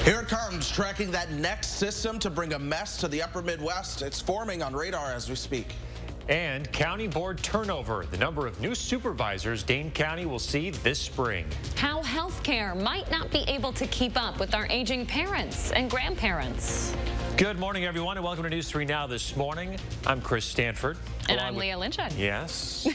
Here it comes, tracking that next system to bring a mess to the upper Midwest. It's forming on radar as we speak. And county board turnover, the number of new supervisors Dane County will see this spring. How healthcare might not be able to keep up with our aging parents and grandparents. Good morning, everyone, and welcome to News 3 Now this morning. I'm Chris Stanford. And I'm Leah Lynchett. Yes.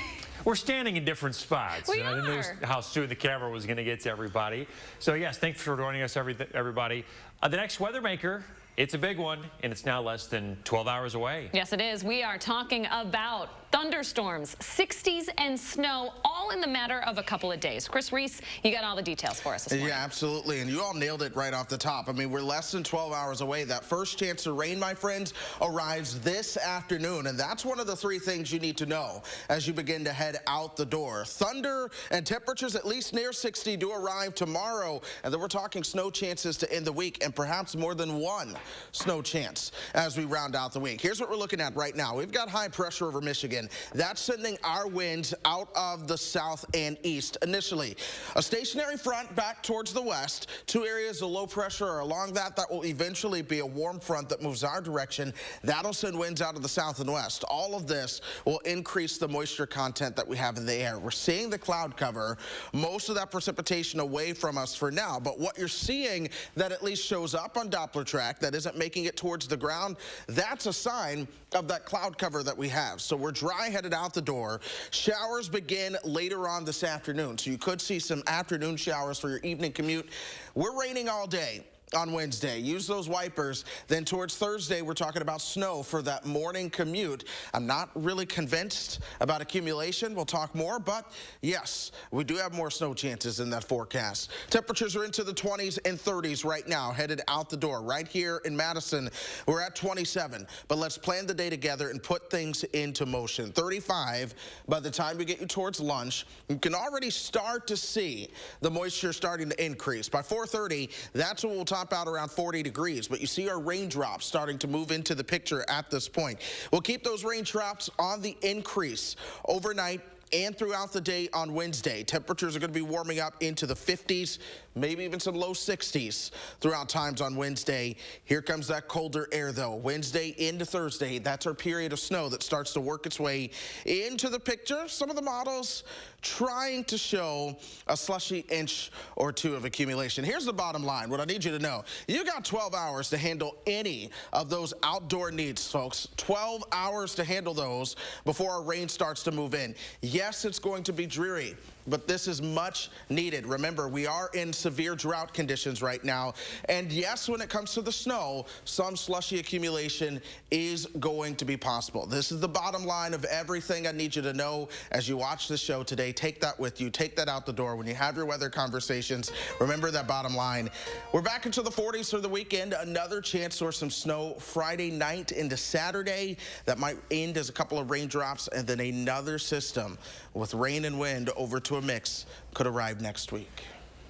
We're standing in different spots. We I didn't know how soon the camera was going to get to everybody. So, yes, thanks for joining us, everybody. The next weather maker, it's a big one, and it's now less than 12 hours away. Yes, it is. We are talking about thunderstorms, 60s, and snow, all in the matter of a couple of days. Chris Reese, you got all the details for us this morning. Yeah, absolutely, and you all nailed it right off the top. I mean, we're less than 12 hours away. That first chance of rain, my friends, arrives this afternoon, and that's one of the three things you need to know as you begin to head out the door. Thunder and temperatures at least near 60 do arrive tomorrow, and then we're talking snow chances to end the week, and perhaps more than one snow chance as we round out the week. Here's what we're looking at right now. We've got high pressure over Michigan. That's sending our winds out of the south and east initially. A stationary front back towards the west. Two areas of low pressure are along that. That will eventually be a warm front that moves our direction. That'll send winds out of the south and west. All of this will increase the moisture content that we have in the air. We're seeing the cloud cover, most of that precipitation away from us for now. But what you're seeing that at least shows up on Doppler track that isn't making it towards the ground, that's a sign of that cloud cover that we have. So we're dry headed out the door. Showers begin later on this afternoon, so you could see some afternoon showers for your evening commute. We're raining all day on Wednesday. Use those wipers. Then towards Thursday, we're talking about snow for that morning commute. I'm not really convinced about accumulation. We'll talk more, but yes, we do have more snow chances in that forecast. Temperatures are into the 20s and 30s right now, headed out the door. Right here in Madison, we're at 27, but let's plan the day together and put things into motion. 35 by the time we get you towards lunch. You can already start to see the moisture starting to increase. By 4:30, that's when we'll top out around 40 degrees, but you see our raindrops starting to move into the picture at this point. We'll keep those raindrops on the increase overnight and throughout the day on Wednesday. Temperatures are going to be warming up into the 50s, maybe even some low 60s throughout times on Wednesday. Here comes that colder air, though. Wednesday into Thursday, that's our period of snow that starts to work its way into the picture. Some of the models trying to show a slushy inch or two of accumulation. Here's the bottom line. What I need you to know, you got 12 hours to handle any of those outdoor needs, folks. 12 hours to handle those before our rain starts to move in. Yes, it's going to be dreary, but this is much needed. Remember, we are in severe drought conditions right now. And yes, when it comes to the snow, some slushy accumulation is going to be possible. This is the bottom line of everything I need you to know as you watch the show today. Take that with you. Take that out the door when you have your weather conversations. Remember that bottom line. We're back into the 40s for the weekend. Another chance for some snow Friday night into Saturday. That might end as a couple of raindrops, and then another system with rain and wind over to a mix could arrive next week.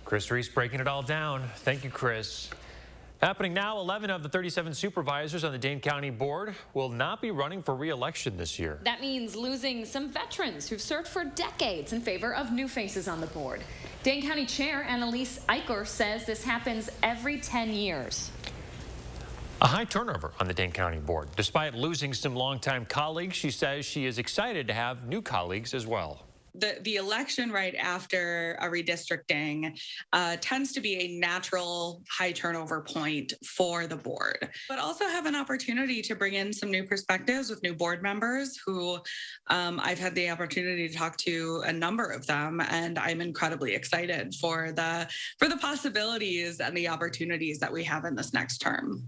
Chris Reese breaking it all down. Thank you, Chris. Happening now, 11 of the 37 supervisors on the Dane County Board will not be running for re-election this year. That means losing some veterans who've served for decades in favor of new faces on the board. Dane County Chair Annalise Eicher says this happens every 10 years. A high turnover on the Dane County Board. Despite losing some longtime colleagues, she says she is excited to have new colleagues as well. The election right after a redistricting tends to be a natural high turnover point for the board, but also have an opportunity to bring in some new perspectives with new board members who I've had the opportunity to talk to a number of them, and I'm incredibly excited for the possibilities and the opportunities that we have in this next term.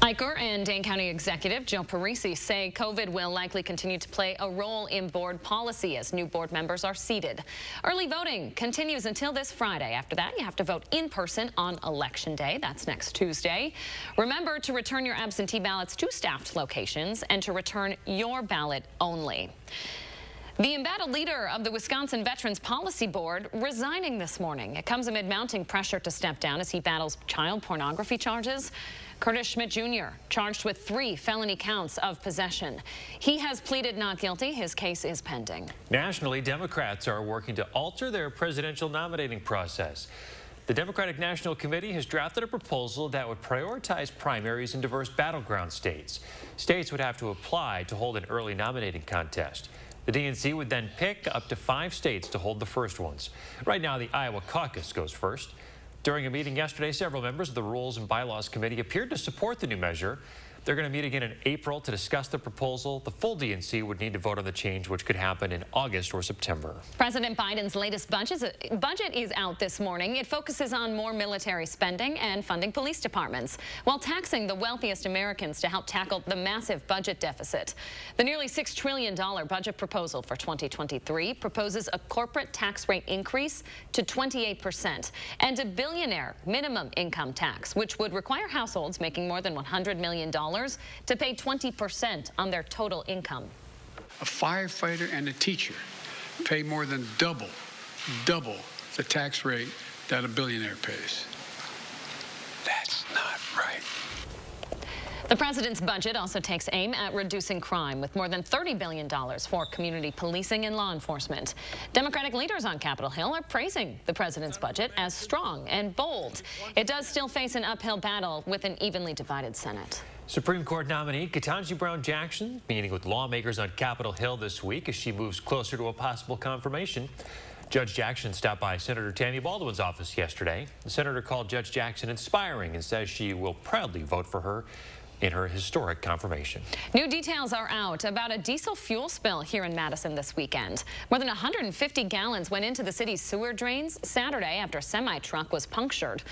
Eicher and Dane County Executive Joe Parisi say COVID will likely continue to play a role in board policy as new board members are seated. Early voting continues until this Friday. After that, you have to vote in person on Election Day. That's next Tuesday. Remember to return your absentee ballots to staffed locations and to return your ballot only. The embattled leader of the Wisconsin Veterans Policy Board resigning this morning. It comes amid mounting pressure to step down as he battles child pornography charges. Curtis Schmidt Jr. charged with 3 felony counts of possession. He has pleaded not guilty. His case is pending. Nationally, Democrats are working to alter their presidential nominating process. The Democratic National Committee has drafted a proposal that would prioritize primaries in diverse battleground states. States would have to apply to hold an early nominating contest. The DNC would then pick up to 5 states to hold the first ones. Right now, the Iowa caucus goes first. During a meeting yesterday, several members of the Rules and Bylaws Committee appeared to support the new measure. They're going to meet again in April to discuss the proposal. The full DNC would need to vote on the change, which could happen in August or September. President Biden's latest budget is out this morning. It focuses on more military spending and funding police departments, while taxing the wealthiest Americans to help tackle the massive budget deficit. The nearly $6 trillion budget proposal for 2023 proposes a corporate tax rate increase to 28% and a billionaire minimum income tax, which would require households making more than $100 million to pay 20% on their total income. A firefighter and a teacher pay more than double the tax rate that a billionaire pays. That's not right. The president's budget also takes aim at reducing crime, with more than $30 billion for community policing and law enforcement. Democratic leaders on Capitol Hill are praising the president's budget as strong and bold. It does still face an uphill battle with an evenly divided Senate. Supreme Court nominee Ketanji Brown Jackson meeting with lawmakers on Capitol Hill this week as she moves closer to a possible confirmation. Judge Jackson stopped by Senator Tammy Baldwin's office yesterday. The senator called Judge Jackson inspiring and says she will proudly vote for her in her historic confirmation. New details are out about a diesel fuel spill here in Madison this weekend. More than 150 gallons went into the city's sewer drains Saturday after a semi-truck was punctured.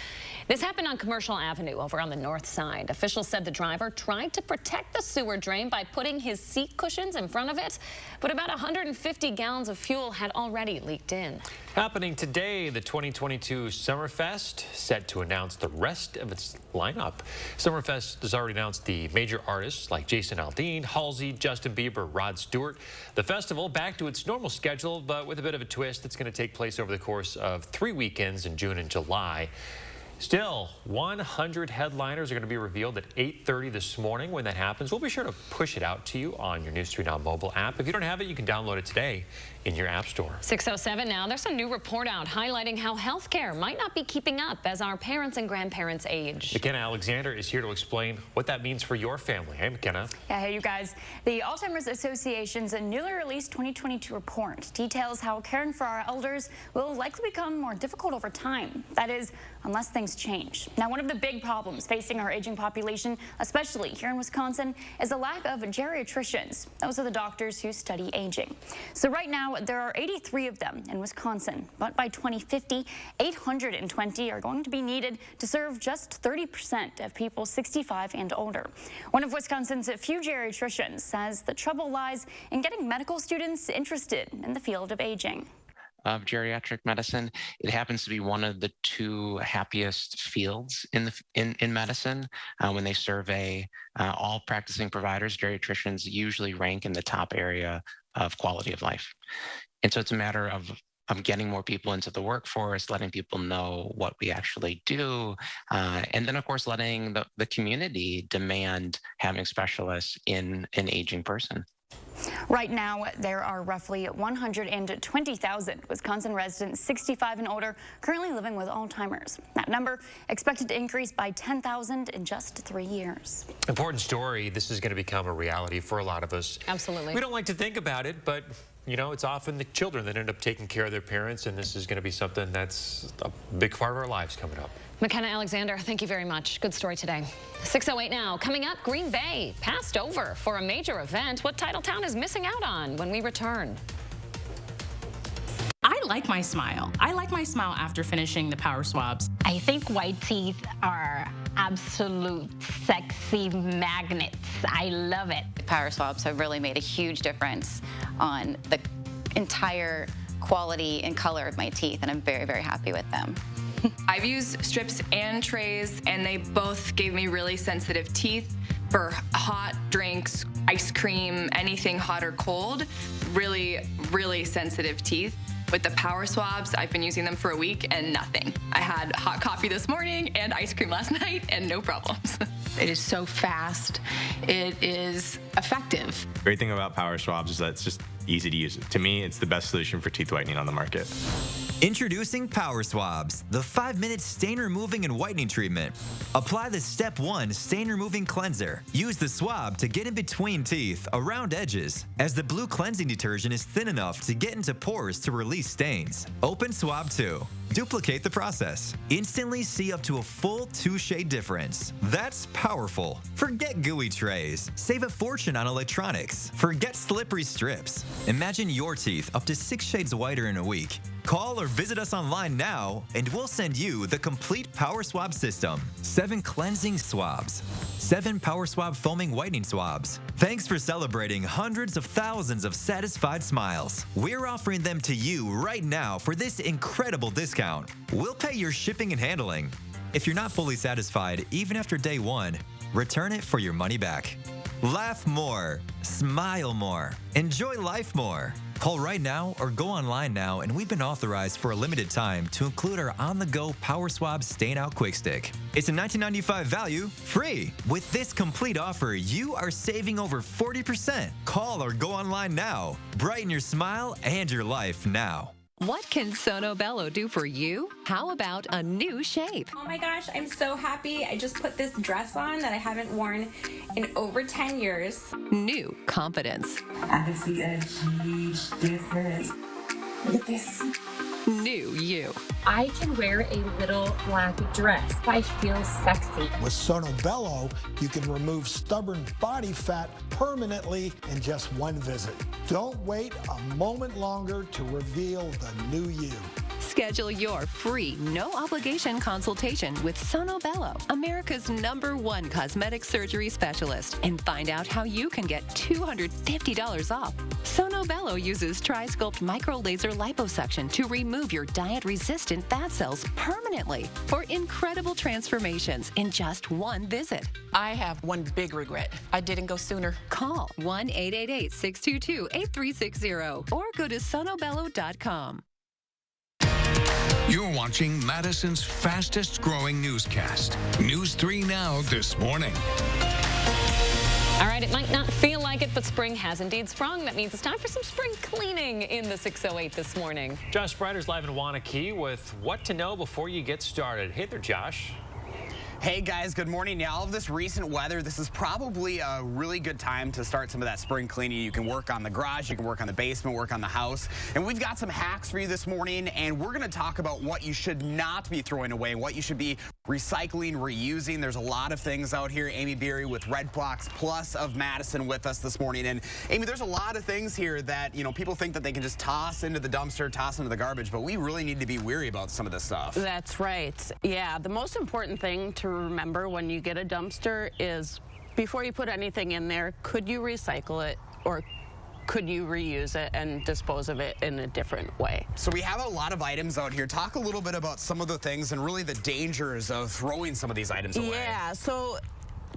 This happened on Commercial Avenue over on the north side. Officials said the driver tried to protect the sewer drain by putting his seat cushions in front of it, but about 150 gallons of fuel had already leaked in. Happening today, the 2022 Summerfest set to announce the rest of its lineup. Summerfest has already announced the major artists like Jason Aldean, Halsey, Justin Bieber, Rod Stewart. The festival back to its normal schedule, but with a bit of a twist. It's going to take place over the course of 3 weekends in June and July. Still, 100 headliners are going to be revealed at 8:30 this morning. When that happens, we'll be sure to push it out to you on your News 3 Now mobile app. If you don't have it, you can download it today in your app store. 6:07 now. There's a new report out highlighting how healthcare might not be keeping up as our parents and grandparents age. McKenna Alexander is here to explain what that means for your family. Hey, McKenna. Yeah, hey, you guys. The Alzheimer's Association's newly released 2022 report details how caring for our elders will likely become more difficult over time. That is, unless things change. Now, one of the big problems facing our aging population, especially here in Wisconsin, is a lack of geriatricians. Those are the doctors who study aging. So right now, there are 83 of them in Wisconsin, but by 2050, 820 are going to be needed to serve just 30% of people 65 and older. One of Wisconsin's few geriatricians says the trouble lies in getting medical students interested in the field of aging. Of geriatric medicine. It happens to be one of the 2 happiest fields in medicine. When they survey all practicing providers, geriatricians usually rank in the top area of quality of life. And so it's a matter of getting more people into the workforce, letting people know what we actually do, and then, of course, letting the community demand having specialists in an aging person. Right now, there are roughly 120,000 Wisconsin residents 65 and older currently living with Alzheimer's. That number expected to increase by 10,000 in just 3 years. Important story. This is going to become a reality for a lot of us. Absolutely. We don't like to think about it, but you know, it's often the children that end up taking care of their parents, and this is going to be something that's a big part of our lives coming up. McKenna Alexander, thank you very much. Good story today. 6:08 now. Coming up, Green Bay passed over for a major event. What Titletown is missing out on when we return. I like my smile. I like my smile after finishing the power swabs. I think white teeth are absolute sexy magnets. I love it. Power swabs have really made a huge difference on the entire quality and color of my teeth, and I'm very, very happy with them. I've used strips and trays, and they both gave me really sensitive teeth for hot drinks, ice cream, anything hot or cold. Really, really sensitive teeth. With the power swabs, I've been using them for a week and nothing. I had hot coffee this morning and ice cream last night and no problems. It is so fast. It is effective. Great thing about power swabs is that it's just easy to use. To me, it's the best solution for teeth whitening on the market. Introducing Power Swabs, the 5-minute stain removing and whitening treatment. Apply the Step 1 stain removing cleanser. Use the swab to get in between teeth, around edges, as the blue cleansing detergent is thin enough to get into pores to release stains. Open Swab 2. Duplicate the process. Instantly see up to a full 2-shade difference. That's powerful. Forget gooey trays. Save a fortune on electronics. Forget slippery strips. Imagine your teeth up to 6 shades whiter in a week. Call or visit us online now, and we'll send you the complete Power Swab system. 7 cleansing swabs. 7 Power Swab foaming whitening swabs. Thanks for celebrating hundreds of thousands of satisfied smiles. We're offering them to you right now for this incredible discount. We'll pay your shipping and handling. If you're not fully satisfied, even after day 1, return it for your money back. Laugh more. Smile more. Enjoy life more. Call right now or go online now, and we've been authorized for a limited time to include our on-the-go Power Swab Stain Out Quick Stick. It's a $19.95 value, free. With this complete offer, you are saving over 40%. Call or go online now. Brighten your smile and your life now. What can Sono Bello do for you? How about a new shape? Oh my gosh, I'm so happy. I just put this dress on that I haven't worn in over 10 years. New confidence. I can see a huge difference. Look at this. New you. I can wear a little black dress. I feel sexy. With Sono Bello, you can remove stubborn body fat permanently in just one visit. Don't wait a moment longer to reveal the new you. Schedule your free, no-obligation consultation with Sono Bello, America's #1 cosmetic surgery specialist, and find out how you can get $250 off. Sono Bello uses Tri-Sculpt micro-laser liposuction to remove your diet-resistant fat cells permanently for incredible transformations in just one visit. I have one big regret. I didn't go sooner. Call 1-888-622-8360 or go to sonobello.com. You're watching Madison's fastest growing newscast. News 3 Now this morning. All right, it might not feel like it, but spring has indeed sprung. That means it's time for some spring cleaning in the 608 this morning. Josh Sprider's live in Wanakee with what to know before you get started. Hey there, Josh. Hey guys, good morning. Yeah, all of this recent weather, this is probably a really good time to start some of that spring cleaning. You can work on the garage, you can work on the basement, work on the house. And we've got some hacks for you this morning, and we're going to talk about what you should not be throwing away, what you should be recycling, reusing. There's a lot of things out here. Amy Beery with Red Blocks Plus of Madison with us this morning. And Amy, there's a lot of things here that, you know, people think that they can just toss into the dumpster, toss into the garbage, but we really need to be weary about some of this stuff. That's right. Yeah, the most important thing to remember when you get a dumpster is before you put anything in there, could you recycle it or could you reuse it and dispose of it in a different way? So we have a lot of items out here. Talk a little bit about some of the things and really the dangers of throwing some of these items away. Yeah, so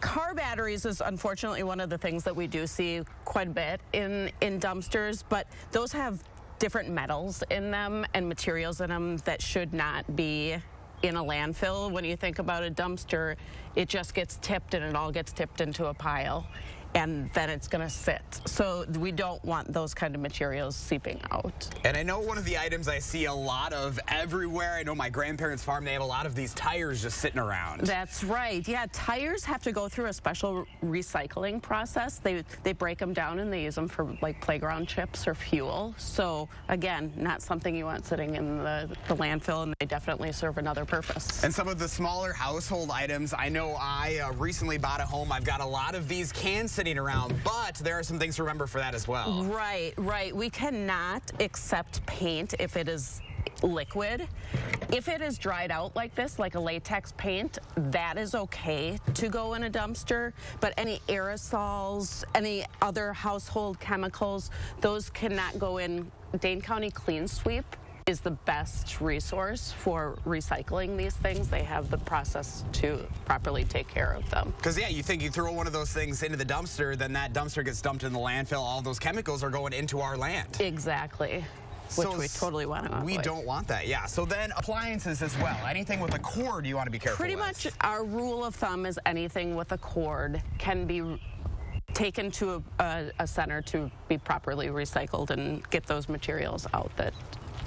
car batteries is unfortunately one of the things that we do see quite a bit in dumpsters, but those have different metals in them and materials in them that should not be in a landfill. When you think about a dumpster, it just gets tipped and it all gets tipped into a pile, and then it's going to sit. So we don't want those kind of materials seeping out. And I know one of the items I see a lot of everywhere, I know my grandparents' farm, they have a lot of these tires just sitting around. That's right. Yeah, tires have to go through a special recycling process. They break them down and they use them for like playground chips or fuel. So again, not something you want sitting in the landfill, and they definitely serve another purpose. And some of the smaller household items, I know I recently bought a home. I've got a lot of these cans sitting around, but there are some things to remember for that as well. Right. We cannot accept paint if it is liquid. If it is dried out like this, like a latex paint, that is okay to go in a dumpster, but any aerosols, any other household chemicals, those cannot go in. Dane County Clean Sweep is the best resource for recycling these things. They have the process to properly take care of them. Because, yeah, you think you throw one of those things into the dumpster, then that dumpster gets dumped in the landfill. All those chemicals are going into our land. Exactly. Which we totally want to avoid. We don't want that, yeah. So then appliances as well. Anything with a cord you want to be careful Pretty with. much our rule of thumb is anything with a cord can be taken to a center to be properly recycled and get those materials out that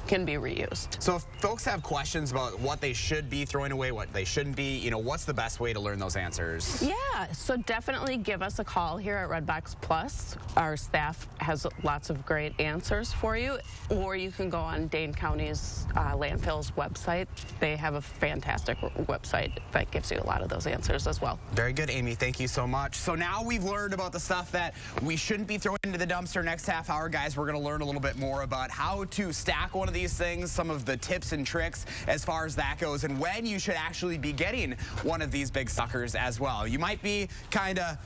can be reused. So if folks have questions about what they should be throwing away, what they shouldn't be, what's the best way to learn those answers? Yeah, so definitely give us a call here at Redbox Plus. Our staff has lots of great answers for you, or you can go on Dane County's landfill's website. They have a fantastic website that gives you a lot of those answers as well. Very good, Amy. Thank you so much. So now we've learned about the stuff that we shouldn't be throwing into the dumpster. Next half hour, guys, we're going to learn a little bit more about how to stack one of these things, some of the tips and tricks as far as that goes, and when you should actually be getting one of these big suckers as well. You might be kind of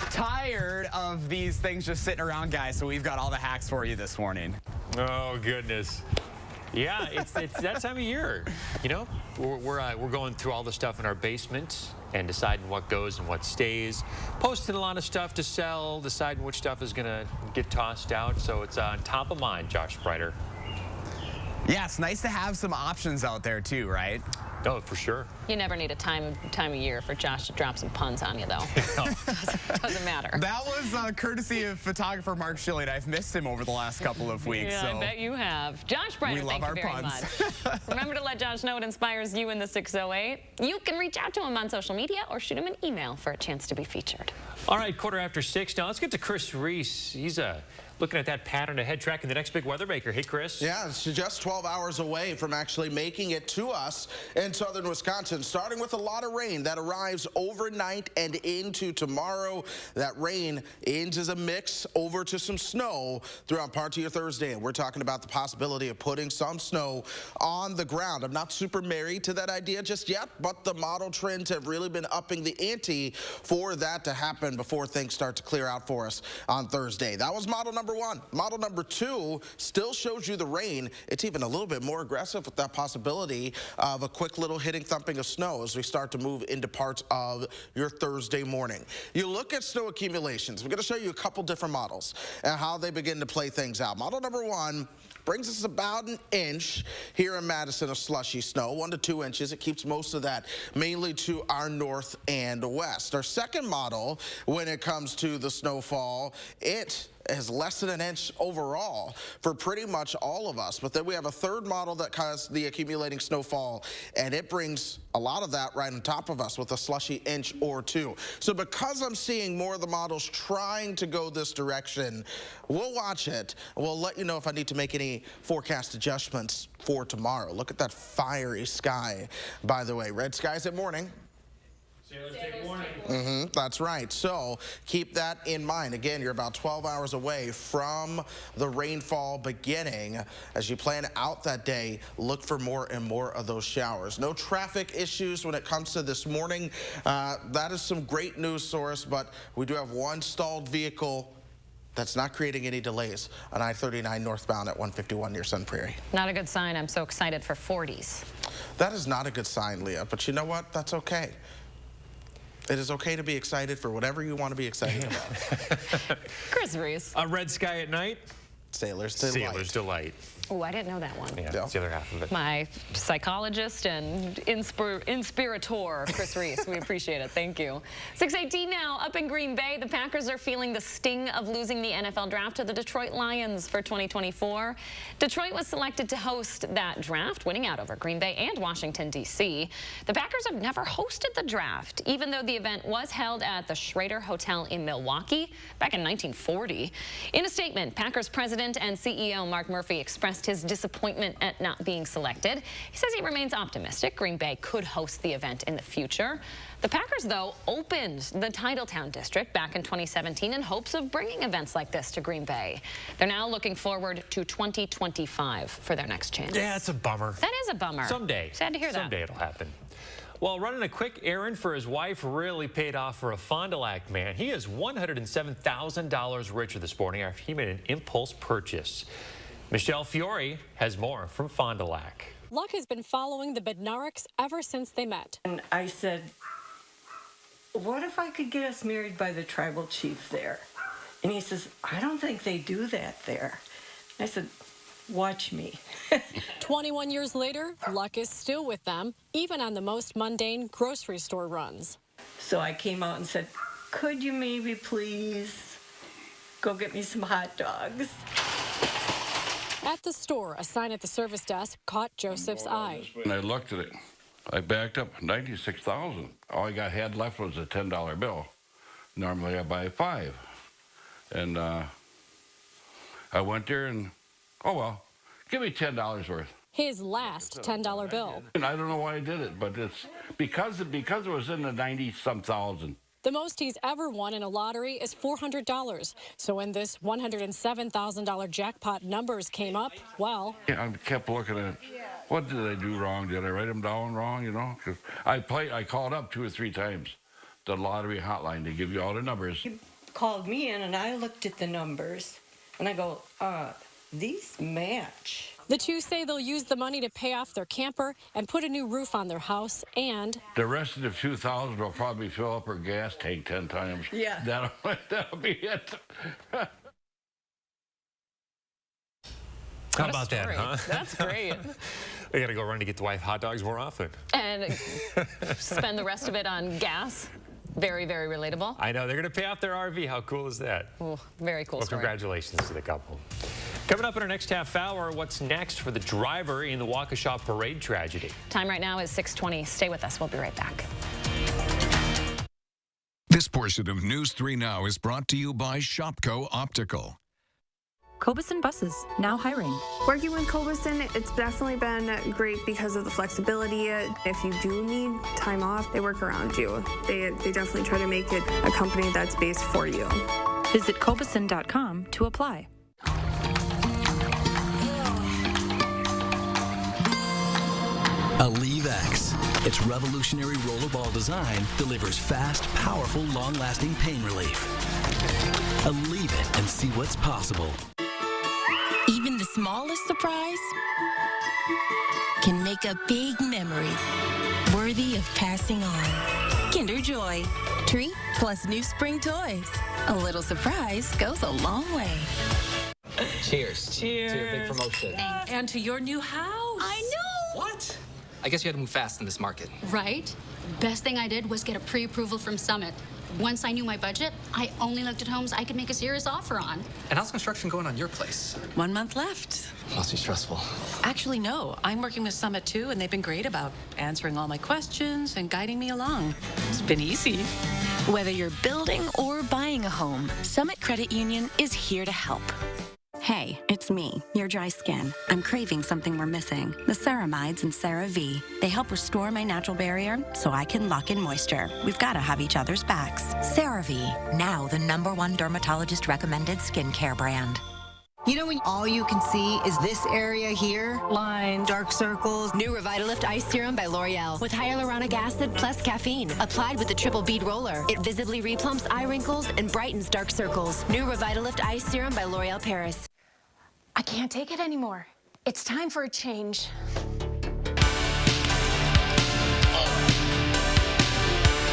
tired of these things just sitting around, guys, so we've got all the hacks for you this morning. Oh, goodness. Yeah, it's that time of year. We're going through all the stuff in our basement and deciding what goes and what stays, posting a lot of stuff to sell, deciding which stuff is going to get tossed out. So it's on top of mind, Josh Spreiter. Yeah, it's nice to have some options out there too, right? Oh, for sure. You never need a time of year for Josh to drop some puns on you, though. Doesn't matter. That was courtesy of photographer Mark Schilling. I've missed him over the last couple of weeks. Yeah, so I bet you have. Josh Spreiter, thank you very much. Remember to let Josh know what inspires you in the 608. You can reach out to him on social media or shoot him an email for a chance to be featured. All right, 6:15 now. Let's get to Chris Reese. He's looking at that pattern ahead, tracking the next big weather maker. Hey, Chris. Yeah, it's just 12 hours away from actually making it to us in southern Wisconsin, starting with a lot of rain that arrives overnight and into tomorrow. That rain ends as a mix over to some snow throughout parts of your Thursday. And we're talking about the possibility of putting some snow on the ground. I'm not super married to that idea just yet, but the model trends have really been upping the ante for that to happen before things start to clear out for us on Thursday. That was model number one. Model number two still shows you the rain. It's even a little bit more aggressive with that possibility of a quick little hitting thumping of snow as we start to move into parts of your Thursday morning. You look at snow accumulations. We're going to show you a couple different models and how they begin to play things out. Model number one brings us about an inch here in Madison of slushy snow, 1 to 2 inches. It keeps most of that mainly to our north and west. Our second model, when it comes to the snowfall, it is less than an inch overall for pretty much all of us. But then we have a third model that has the accumulating snowfall, and it brings a lot of that right on top of us with a slushy inch or two. So because I'm seeing more of the models trying to go this direction, we'll watch it. We'll let you know if I need to make any forecast adjustments for tomorrow. Look at that fiery sky, by the way. Red skies at morning. That's right. So keep that in mind. Again, you're about 12 hours away from the rainfall beginning. As you plan out that day, look for more and more of those showers. No traffic issues when it comes to this morning. That is some great news source, but we do have one stalled vehicle that's not creating any delays on I-39 northbound at 151 near Sun Prairie. Not a good sign. I'm so excited for 40s. That is not a good sign, Leah, but you know what? That's okay. It is okay to be excited for whatever you want to be excited about. Chris Reese. A red sky at night. Sailor's Delight. Sailor's Delight. Oh, I didn't know that one. Yeah, that's the other half of it. My psychologist and inspirator, Chris Reese. We appreciate it. Thank you. 6:18 now. Up in Green Bay, the Packers are feeling the sting of losing the NFL draft to the Detroit Lions for 2024. Detroit was selected to host that draft, winning out over Green Bay and Washington, D.C. The Packers have never hosted the draft, even though the event was held at the Schrader Hotel in Milwaukee back in 1940. In a statement, Packers president and CEO Mark Murphy expressed his disappointment at not being selected. He says he remains optimistic Green Bay could host the event in the future. The Packers, though, opened the Titletown District back in 2017 in hopes of bringing events like this to Green Bay. They're now looking forward to 2025 for their next chance. Yeah, it's a bummer. That is a bummer. Someday. Sad to hear that. Someday it'll happen. Well, running a quick errand for his wife really paid off for a Fond du Lac man. He is $107,000 richer this morning after he made an impulse purchase. Michelle Fiore has more from Fond du Lac. Luck has been following the Bednareks ever since they met. And I said, what if I could get us married by the tribal chief there? And he says, I don't think they do that there. I said, watch me. 21 years later, luck is still with them, even on the most mundane grocery store runs. So I came out and said, could you maybe please go get me some hot dogs? At the store, a sign at the service desk caught Joseph's eye. And I looked at it. I backed up $96,000. All I had left was a $10 bill. Normally I buy 5. And I went there and, oh well, give me $10 worth. His last $10 bill. And I don't know why I did it, but it's because it was in the 90-some thousand. The most he's ever won in a lottery is $400. So when this $107,000 jackpot numbers came up, well... Yeah, I kept looking at it. What did I do wrong? Did I write them down wrong, you know? 'Cause I called up 2 or 3 times, the lottery hotline. They give you all the numbers. He called me in and I looked at the numbers and I go, these match. The two say they'll use the money to pay off their camper and put a new roof on their house, and the rest of the $2,000 will probably fill up her gas tank 10 times. Yeah. That'll be it. How about that, huh? That's great. I got to go run to get the wife hot dogs more often. And spend the rest of it on gas. Very, very relatable. I know. They're going to pay off their RV. How cool is that? Ooh, very cool story. Congratulations to the couple. Coming up in our next half hour, what's next for the driver in the Waukesha parade tragedy? Time right now is 6:20. Stay with us. We'll be right back. This portion of News 3 Now is brought to you by Shopko Optical. Cobeson Buses, now hiring. Working with Cobeson, it's definitely been great because of the flexibility. If you do need time off, they work around you. They definitely try to make it a company that's based for you. Visit Cobeson.com to apply. Aleve X. Its revolutionary rollerball design delivers fast, powerful, long-lasting pain relief. Aleve it and see what's possible. Even the smallest surprise can make a big memory worthy of passing on. Kinder Joy. Treat plus new spring toys. A little surprise goes a long way. Cheers. Cheers. To your big promotion. And to your new house. I know. What? I guess you had to move fast in this market. Right? Best thing I did was get a pre-approval from Summit. Once I knew my budget, I only looked at homes I could make a serious offer on. And how's construction going on your place? 1 month left. Must be stressful. Actually, no. I'm working with Summit too, and they've been great about answering all my questions and guiding me along. It's been easy. Whether you're building or buying a home, Summit Credit Union is here to help. Hey, it's me, your dry skin. I'm craving something we're missing. The ceramides in CeraVe. They help restore my natural barrier so I can lock in moisture. We've got to have each other's backs. CeraVe, now the #1 dermatologist recommended skincare brand. You know when all you can see is this area here? Lines, dark circles. New Revitalift Eye Serum by L'Oreal with hyaluronic acid plus caffeine. Applied with the triple bead roller. It visibly replumps eye wrinkles and brightens dark circles. New Revitalift Eye Serum by L'Oreal Paris. I can't take it anymore. It's time for a change.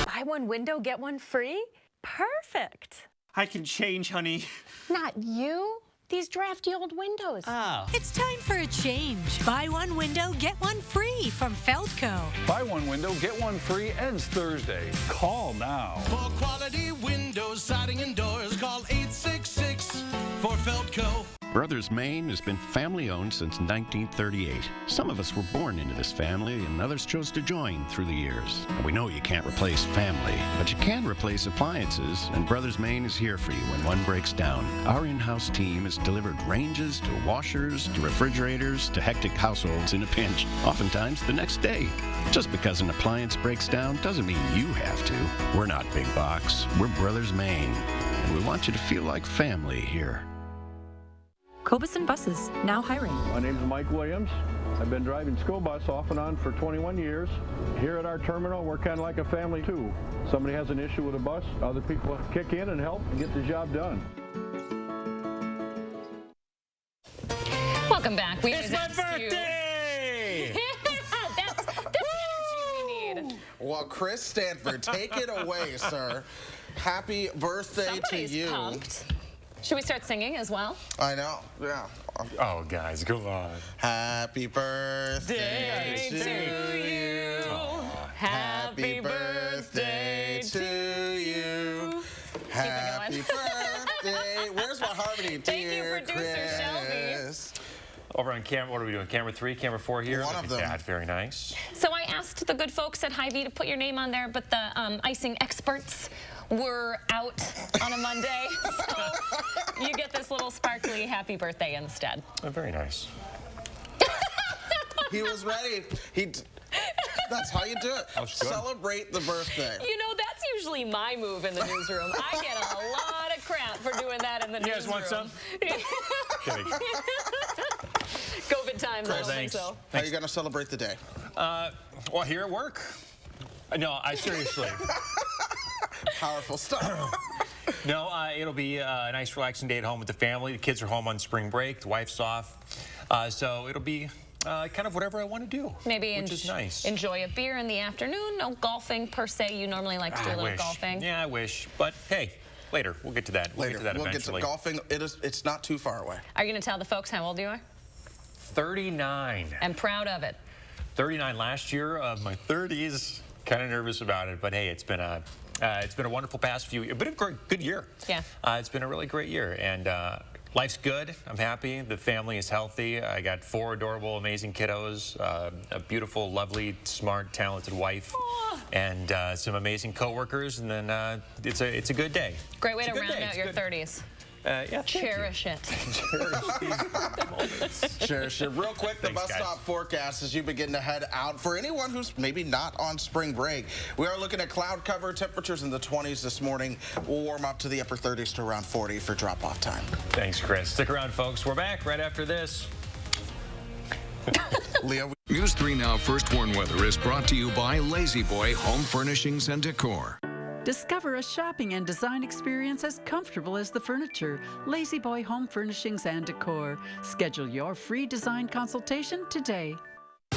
Buy one window, get one free? Perfect. I can change, honey. Not you. These drafty old windows. Oh. It's time for a change. Buy one window, get one free from Feldco. Buy one window, get one free ends Thursday. Call now. For quality windows, siding, and doors, call 866 for Feldco. Brothers Maine has been family-owned since 1938. Some of us were born into this family, and others chose to join through the years. And we know you can't replace family, but you can replace appliances, and Brothers Maine is here for you when one breaks down. Our in-house team has delivered ranges to washers to refrigerators to hectic households in a pinch, oftentimes the next day. Just because an appliance breaks down doesn't mean you have to. We're not big box. We're Brothers Maine, and we want you to feel like family here. Cobeson Buses, now hiring. My name is Mike Williams. I've been driving school bus off and on for 21 years. Here at our terminal, we're kind of like a family too. Somebody has an issue with a bus, other people kick in and help and get the job done. Welcome back. It's my birthday! That's the energy we need. Well, Chris Stanford, take it away, sir. Happy birthday Somebody's to you. Pumped. Should we start singing as well? I know, yeah. Oh, guys, come on. Happy birthday to you. Happy birthday to you. Happy birthday. Where's my harmony, Thank you, dear producer Chris? Over on camera, what are we doing? Camera 3, camera 4 here? One of them. That, very nice. So I asked the good folks at Hy-Vee to put your name on there, but the icing experts were out on a Monday. So you get this little sparkly happy birthday instead. Oh, very nice. He was ready. That's how you do it. Celebrate the birthday. You know, that's usually my move in the newsroom. I get a lot of crap for doing that in the newsroom. You guys want some? Kidding. COVID time, I don't think so. How are you going to celebrate the day? Well, here at work. No, seriously. Powerful stuff. No, it'll be a nice relaxing day at home with the family. The kids are home on spring break. The wife's off. So it'll be kind of whatever I want to do. Maybe which is nice. Enjoy a beer in the afternoon. No golfing per se. You normally like to do a little golfing. Yeah, I wish. But hey, later. We'll get to that. Later. We'll get to golfing. It's not too far away. Are you going to tell the folks how old you are? 39. And proud of it. 39 last year of my 30s. Kind of nervous about it, but hey, it's been a wonderful past few years. But a good year. Yeah. It's been a really great year, and life's good. I'm happy. The family is healthy. I got 4 adorable, amazing kiddos, a beautiful, lovely, smart, talented wife, and some amazing coworkers. And then it's a good day. Great way to round out your 30s. Yeah, cherish it. Cherish it. Real quick, the bus stop forecast as you begin to head out. For anyone who's maybe not on spring break, we are looking at cloud cover, temperatures in the 20s this morning. We'll warm up to the upper 30s to around 40 for drop-off time. Thanks, Chris. Stick around, folks. We're back right after this. Leo. News 3 Now First Warn Weather is brought to you by Lazy Boy Home Furnishings and Decor. Discover a shopping and design experience as comfortable as the furniture. Lazy Boy Home Furnishings and Decor. Schedule your free design consultation today.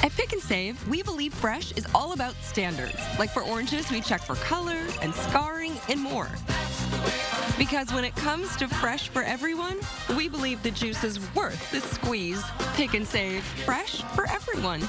At Pick and Save, we believe fresh is all about standards. Like for oranges, we check for color and scarring and more. Because when it comes to fresh for everyone, we believe the juice is worth the squeeze. Pick and Save, fresh for everyone.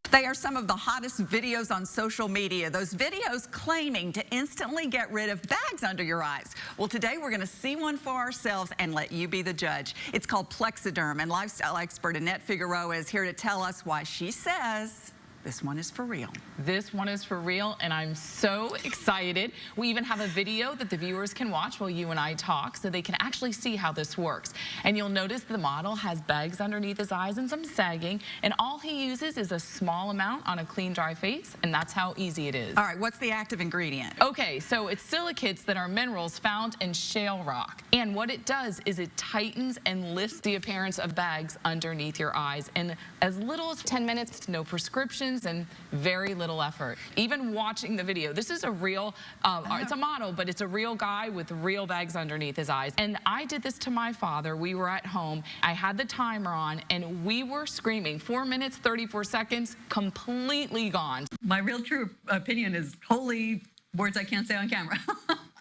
They are some of the hottest videos on social media. Those videos claiming to instantly get rid of bags under your eyes. Well, today we're going to see one for ourselves and let you be the judge. It's called Plexiderm, and lifestyle expert Annette Figueroa is here to tell us why she says this one is for real. This one is for real, and I'm so excited. We even have a video that the viewers can watch while you and I talk so they can actually see how this works. And you'll notice the model has bags underneath his eyes and some sagging, and all he uses is a small amount on a clean, dry face, and that's how easy it is. All right, what's the active ingredient? Okay, so it's silicates that are minerals found in shale rock. And what it does is it tightens and lifts the appearance of bags underneath your eyes in as little as 10 minutes, no prescriptions, and very little effort. Even watching the video, this is a real, it's a model, but it's a real guy with real bags underneath his eyes. And I did this to my father. We were at home. I had the timer on, and we were screaming. 4 minutes, 34 seconds, completely gone. My real true opinion is holy words I can't say on camera.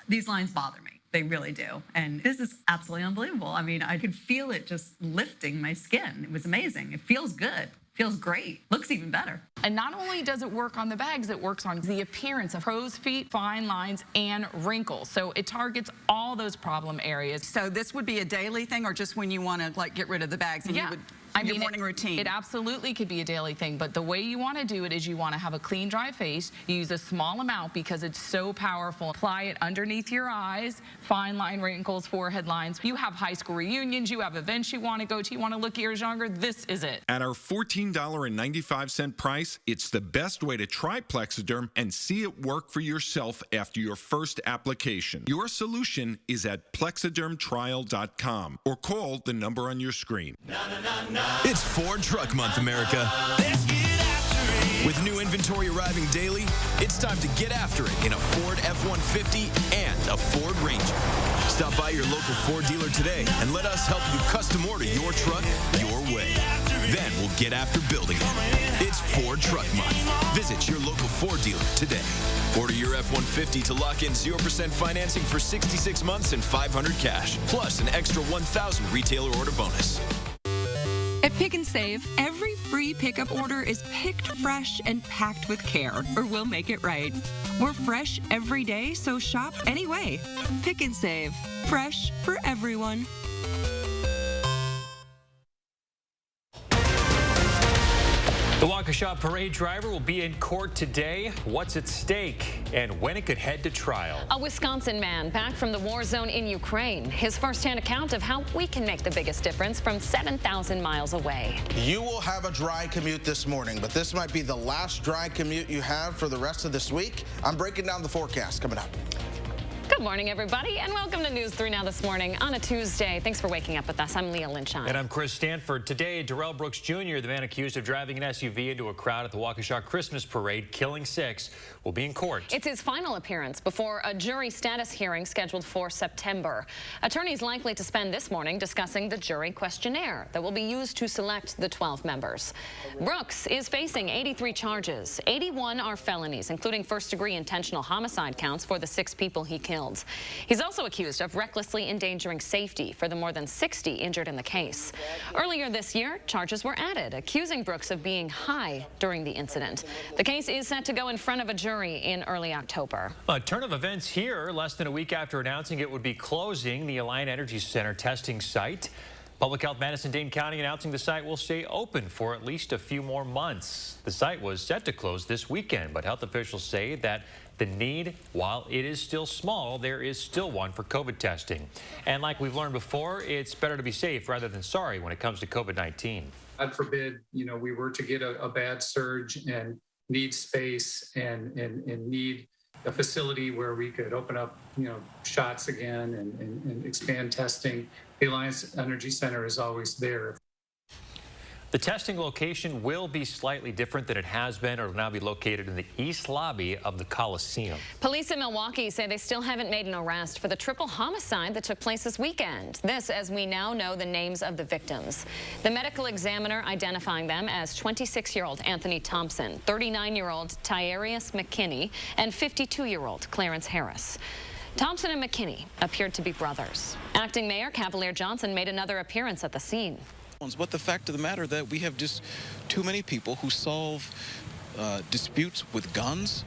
These lines bother me. They really do. And this is absolutely unbelievable. I mean, I could feel it just lifting my skin. It was amazing. It feels good. Feels great. Looks even better. And not only does it work on the bags, it works on the appearance of crow's feet, fine lines, and wrinkles. So it targets all those problem areas. So this would be a daily thing, or just when you want to like get rid of the bags? And yeah. You would, I mean, your morning routine. It absolutely could be a daily thing, but the way you want to do it is you want to have a clean, dry face. You use a small amount because it's so powerful. Apply it underneath your eyes, fine line wrinkles, forehead lines. You have high school reunions, you have events you want to go to, you want to look years younger, this is it. At our $14.95 price, it's the best way to try Plexiderm and see it work for yourself after your first application. Your solution is at plexidermtrial.com or call the number on your screen. It's Ford Truck Month, America. With new inventory arriving daily, it's time to get after it in a Ford F-150 and a Ford Ranger. Stop by your local Ford dealer today and let us help you custom order your truck your way. Then we'll get after building it. It's Ford Truck Month. Visit your local Ford dealer today. Order your F-150 to lock in 0% financing for 66 months and $500 cash, plus an extra $1,000 retailer order bonus. At Pick and Save, every free pickup order is picked fresh and packed with care, or we'll make it right. We're fresh every day, so shop anyway. Pick and save. Fresh for everyone. The Waukesha parade driver will be in court today. What's at stake and when it could head to trial? A Wisconsin man back from the war zone in Ukraine. His firsthand account of how we can make the biggest difference from 7,000 miles away. You will have a dry commute this morning, but this might be the last dry commute you have for the rest of this week. I'm breaking down the forecast coming up. Good morning, everybody, and welcome to News 3 Now this morning on a Tuesday. Thanks for waking up with us. I'm Leah Lynchon. And I'm Chris Stanford. Today, Darrell Brooks Jr., the man accused of driving an SUV into a crowd at the Waukesha Christmas parade, killing 6, will be in court. It's his final appearance before a jury status hearing scheduled for September. Attorneys likely to spend this morning discussing the jury questionnaire that will be used to select the 12 members. Brooks is facing 83 charges. 81 are felonies, including first-degree intentional homicide counts for the 6 people he killed. He's also accused of recklessly endangering safety for the more than 60 injured in the case. Earlier this year, charges were added, accusing Brooks of being high during the incident. The case is set to go in front of a jury in early October. A turn of events here, less than a week after announcing it would be closing the Alliant Energy Center testing site. Public Health Madison, Dane County announcing the site will stay open for at least a few more months. The site was set to close this weekend, but health officials say that the need, while it is still small, there is still one for COVID testing. And like we've learned before, it's better to be safe rather than sorry when it comes to COVID-19. God forbid, we were to get a bad surge and need space and need a facility where we could open up, shots again and expand testing. The Alliant Energy Center is always there. The testing location will be slightly different than it has been. It will now be located in the east lobby of the Coliseum. Police in Milwaukee say they still haven't made an arrest for the triple homicide that took place this weekend. This as we now know the names of the victims. The medical examiner identifying them as 26-year-old Anthony Thompson, 39-year-old Tyarius McKinney, and 52-year-old Clarence Harris. Thompson and McKinney appeared to be brothers. Acting Mayor Cavalier Johnson made another appearance at the scene. But the fact of the matter that we have just too many people who solve disputes with guns,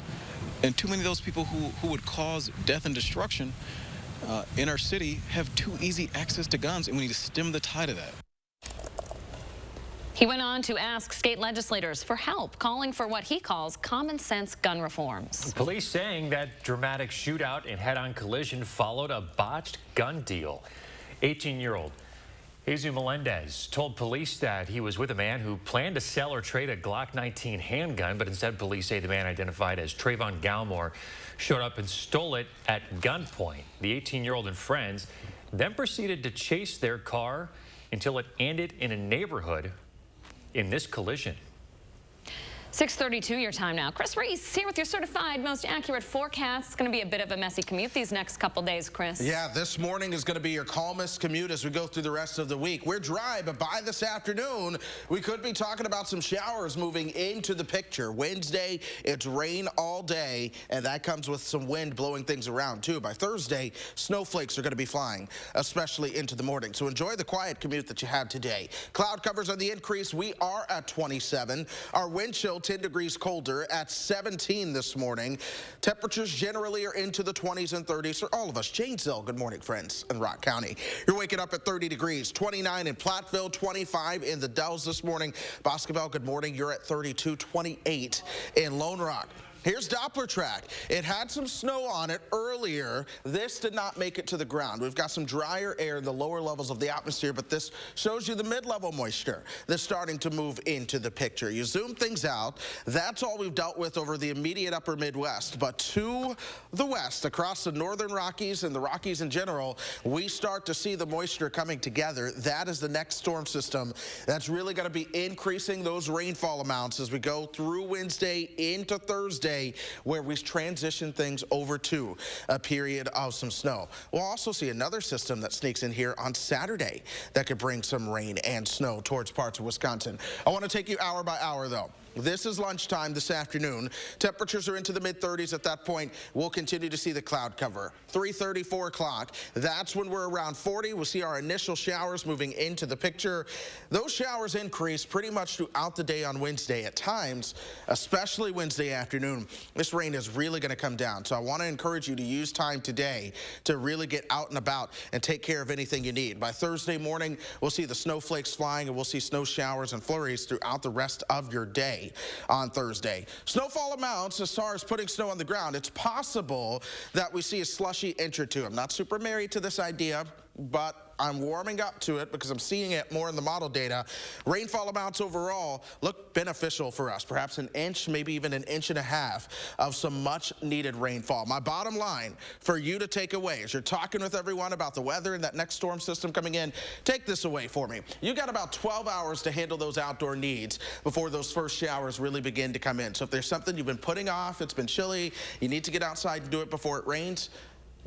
and too many of those people who would cause death and destruction in our city have too easy access to guns, and we need to stem the tide of that. He went on to ask state legislators for help, calling for what he calls common sense gun reforms. Police saying that dramatic shootout and head-on collision followed a botched gun deal. 18-year-old Jesus Melendez told police that he was with a man who planned to sell or trade a Glock 19 handgun, but instead police say the man identified as Trayvon Galmore showed up and stole it at gunpoint. The 18-year-old and friends then proceeded to chase their car until it ended in a neighborhood in this collision. 6:32 your time now. Chris Reese here with your certified most accurate forecast. It's going to be a bit of a messy commute these next couple days, Chris. Yeah, this morning is going to be your calmest commute as we go through the rest of the week. We're dry, but by this afternoon, we could be talking about some showers moving into the picture. Wednesday, it's rain all day, and that comes with some wind blowing things around, too. By Thursday, snowflakes are going to be flying, especially into the morning. So enjoy the quiet commute that you had today. Cloud covers on the increase. We are at 27. Our wind chill 10 degrees colder at 17 this morning. Temperatures generally are into the 20s and 30s for all of us. Janesville, good morning, friends, in Rock County. You're waking up at 30 degrees, 29 in Platteville, 25 in the Dells this morning. Boscobel, good morning. You're at 32, 28 in Lone Rock. Here's Doppler track. It had some snow on it earlier. This did not make it to the ground. We've got some drier air in the lower levels of the atmosphere, but this shows you the mid-level moisture that's starting to move into the picture. You zoom things out. That's all we've dealt with over the immediate upper Midwest. But to the west, across the northern Rockies and the Rockies in general, we start to see the moisture coming together. That is the next storm system that's really going to be increasing those rainfall amounts as we go through Wednesday into Thursday, where we transition things over to a period of some snow. We'll also see another system that sneaks in here on Saturday that could bring some rain and snow towards parts of Wisconsin. I want to take you hour by hour, though. This is lunchtime this afternoon. Temperatures are into the mid-30s at that point. We'll continue to see the cloud cover. 3:30, 4 o'clock. That's when we're around 40. We'll see our initial showers moving into the picture. Those showers increase pretty much throughout the day on Wednesday. At times, especially Wednesday afternoon, this rain is really going to come down. So I want to encourage you to use time today to really get out and about and take care of anything you need. By Thursday morning, we'll see the snowflakes flying and we'll see snow showers and flurries throughout the rest of your day. On Thursday. Snowfall amounts as far as putting snow on the ground. It's possible that we see a slushy inch or two. I'm not super married to this idea, but I'm warming up to it because I'm seeing it more in the model data. Rainfall amounts overall look beneficial for us. Perhaps an inch, maybe even an inch and a half of some much needed rainfall. My bottom line for you to take away as you're talking with everyone about the weather and that next storm system coming in, take this away for me. You got about 12 hours to handle those outdoor needs before those first showers really begin to come in. So if there's something you've been putting off, it's been chilly, you need to get outside and do it before it rains,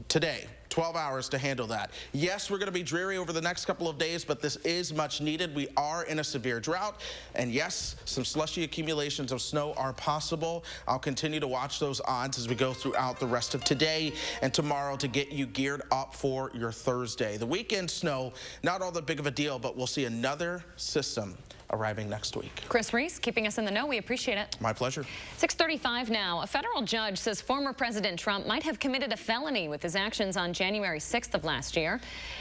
today, 12 hours to handle that. Yes, we're going to be dreary over the next couple of days, but this is much needed. We are in a severe drought, and yes, some slushy accumulations of snow are possible. I'll continue to watch those odds as we go throughout the rest of today and tomorrow to get you geared up for your Thursday. The weekend snow, not all that big of a deal, but we'll see another system arriving next week. Chris Reese keeping us in the know. We appreciate it. My pleasure. 6:35 now. A federal judge says former President Trump might have committed a felony with his actions on January 6th of last year.